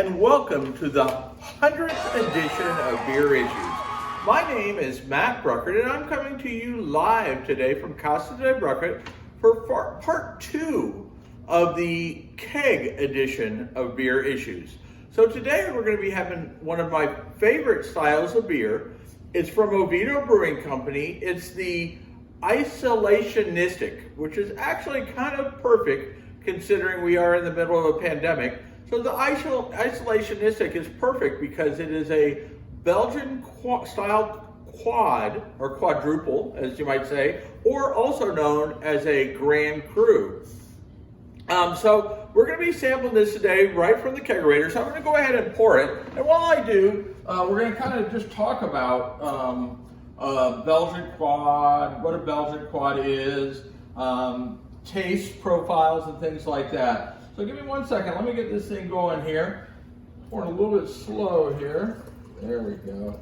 and welcome to the 100th edition of Beer Issues. My name is Matt Bruckert, and I'm coming to you live today from Casa de Bruckert for part 2 of the keg edition of Beer Issues. So today we're going to be having one of my favorite styles of beer. It's from Oviedo Brewing Company. It's the Isolationistic, which is actually kind of perfect considering we are in the middle of a pandemic. So the Isolationistic is perfect because it is a Belgian style quad, or quadruple, as you might say, or also known as a Grand Cru. So we're going to be sampling this today right from the kegerator. So I'm going to go ahead and pour it. And while I do, we're going to kind of just talk about Belgian quad, what a Belgian quad is, taste profiles and things like that. So give me 1 second. Let me get this thing going here. Pouring a little bit slow here. There we go.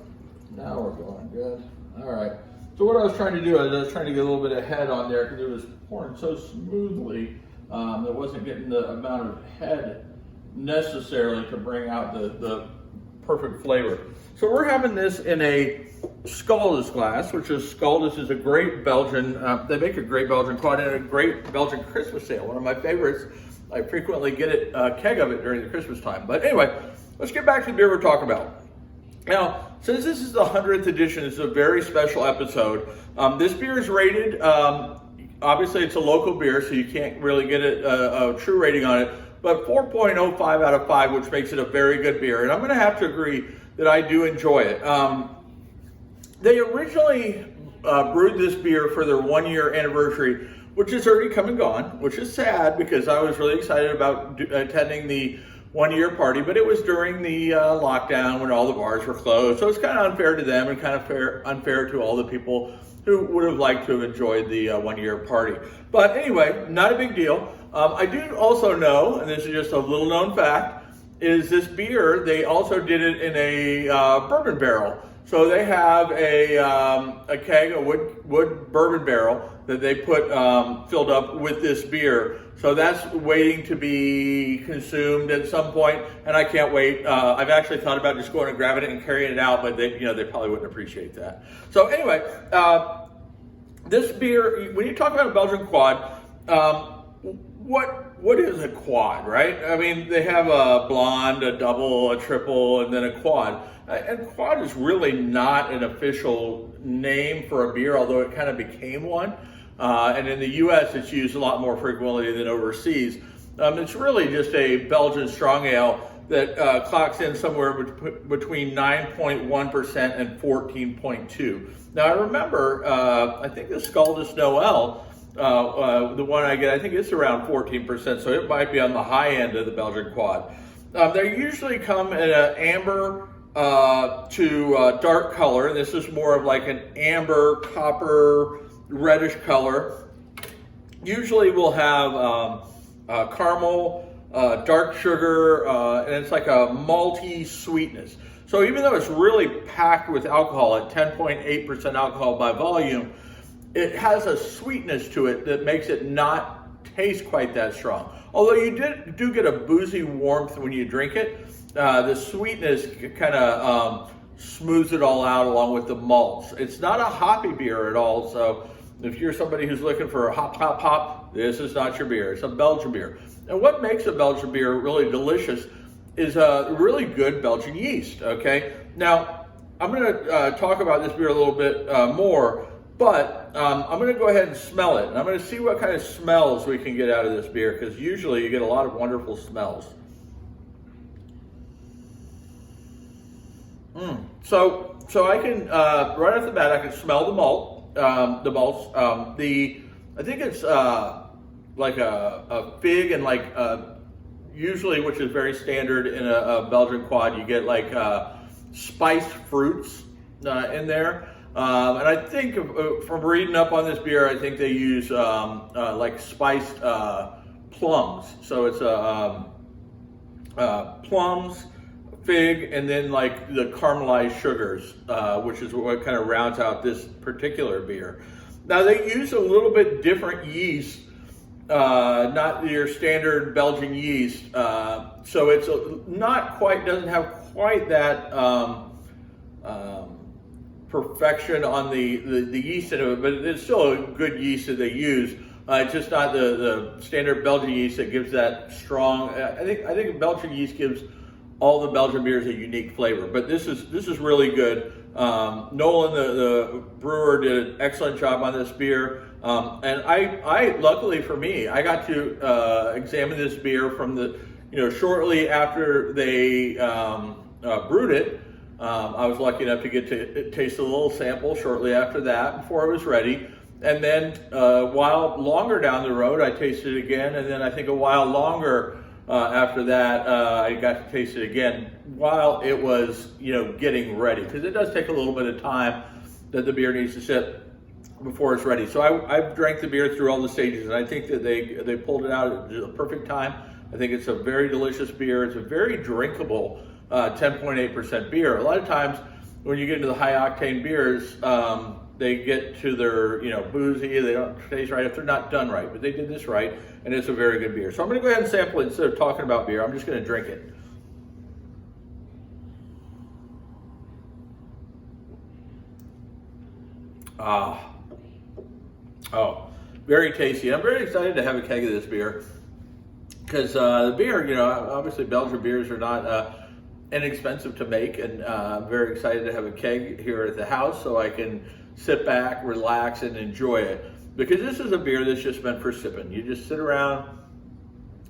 Now we're going good. All right. So what I was trying to do is I was trying to get a little bit of head on there because it was pouring so smoothly. It wasn't getting the amount of head necessarily to bring out the perfect flavor. So we're having this in a Scaldus glass, which is Scaldus is a great Belgian, they make a great Belgian quad and a great Belgian Christmas ale, one of my favorites. I frequently get a keg of it during the Christmas time. But anyway, let's get back to the beer we're talking about. Now, since this is the 100th edition, it's a very special episode. This beer is rated, obviously it's a local beer, so you can't really get a true rating on it, but 4.05 out of 5, which makes it a very good beer. And I'm going to have to agree that I do enjoy it. They originally brewed this beer for their 1-year anniversary, which is already come and gone, which is sad because I was really excited about attending the 1-year party, but it was during the lockdown when all the bars were closed. So it's kind of unfair to them and kind of unfair to all the people who would have liked to have enjoyed the 1-year party. But anyway, not a big deal. I do also know, and this is just a little known fact, is this beer, they also did it in a bourbon barrel. So they have a keg, a wood bourbon barrel that they put filled up with this beer. So that's waiting to be consumed at some point, and I can't wait. I've actually thought about just going and grabbing it and carrying it out, but they probably wouldn't appreciate that. So anyway, this beer, when you talk about a Belgian quad, what is a quad, right? I mean, they have a blonde, a double, a triple, and then a quad. And quad is really not an official name for a beer, although it kind of became one. And in the U.S., it's used a lot more frequently than overseas. It's really just a Belgian strong ale that clocks in somewhere between 9.1% and 14.2. Now, I remember, I think the Scaldus Noel, the one I get, I think it's around 14%, so it might be on the high end of the Belgian quad. They usually come in an amber to dark color. This is more of like an amber, copper, reddish color. Usually we'll have caramel, dark sugar, and it's like a malty sweetness. So even though it's really packed with alcohol at 10.8% alcohol by volume, it has a sweetness to it that makes it not taste quite that strong. Although you do get a boozy warmth when you drink it, the sweetness kind of smooths it all out along with the malts. It's not a hoppy beer at all, so if you're somebody who's looking for a hop, this is not your beer. It's a Belgian beer. And what makes a Belgian beer really delicious is a really good Belgian yeast, okay? Now, I'm going to talk about this beer a little bit more, but I'm going to go ahead and smell it. And I'm going to see what kind of smells we can get out of this beer, because usually you get a lot of wonderful smells. So I can, right off the bat, I can smell the malt, the malts. I think it's like a fig and like, usually, which is very standard in a Belgian quad, you get like spiced fruits in there. And I think from reading up on this beer, I think they use like spiced plums. So it's plums, fig, and then like the caramelized sugars, which is what kind of rounds out this particular beer. Now they use a little bit different yeast not your standard Belgian yeast. So it's not quite, doesn't have quite that perfection on the yeast in it, but it's still a good yeast that they use. It's just not the standard Belgian yeast that gives that strong. I think Belgian yeast gives all the Belgian beers a unique flavor, but this is really good. Nolan, the brewer, did an excellent job on this beer, and I luckily for me, I got to examine this beer from shortly after they brewed it. I was lucky enough to get to taste a little sample shortly after that before it was ready. And then a while longer down the road, I tasted it again. And then I think a while longer after that, I got to taste it again while it was, getting ready. Because it does take a little bit of time that the beer needs to sit before it's ready. So I drank the beer through all the stages, and I think that they pulled it out at the perfect time. I think it's a very delicious beer. It's a very drinkable 10.8% beer. A lot of times when you get into the high octane beers, they get to their, boozy, they don't taste right if they're not done right, but they did this right, and it's a very good beer. So I'm gonna go ahead and sample it instead of talking about beer. I'm just gonna drink it. Very tasty. I'm very excited to have a keg of this beer because the beer, obviously Belgian beers are not inexpensive to make, and I'm very excited to have a keg here at the house so I can sit back, relax, and enjoy it. Because this is a beer that's just meant for sipping. You just sit around,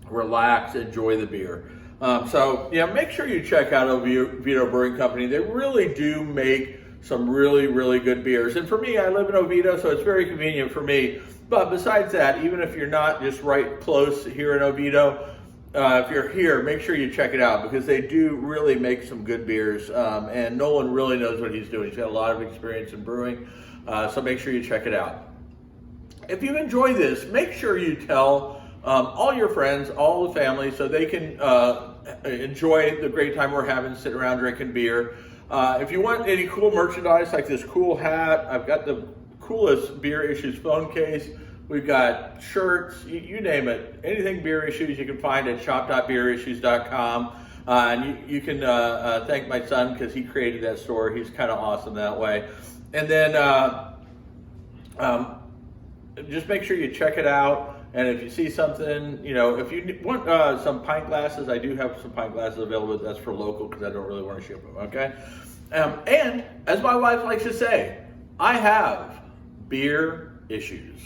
relax, enjoy the beer. Make sure you check out Oviedo Brewing Company. They really do make some really, really good beers. And for me, I live in Oviedo, so it's very convenient for me. But besides that, even if you're not just right close here in Oviedo, if you're here, make sure you check it out because they do really make some good beers. And Nolan really knows what he's doing. He's got a lot of experience in brewing, so make sure you check it out. If you enjoy this, make sure you tell all your friends, all the family, so they can enjoy the great time we're having sitting around drinking beer. If you want any cool merchandise like this cool hat, I've got the coolest Beer Issues phone case. We've got shirts, you name it. Anything Beer Issues you can find at shop.beerissues.com. And you can thank my son because he created that store. He's kind of awesome that way. And then just make sure you check it out. And if you see something, if you want some pint glasses, I do have some pint glasses available. That's for local because I don't really want to ship them, okay? And as my wife likes to say, I have beer issues.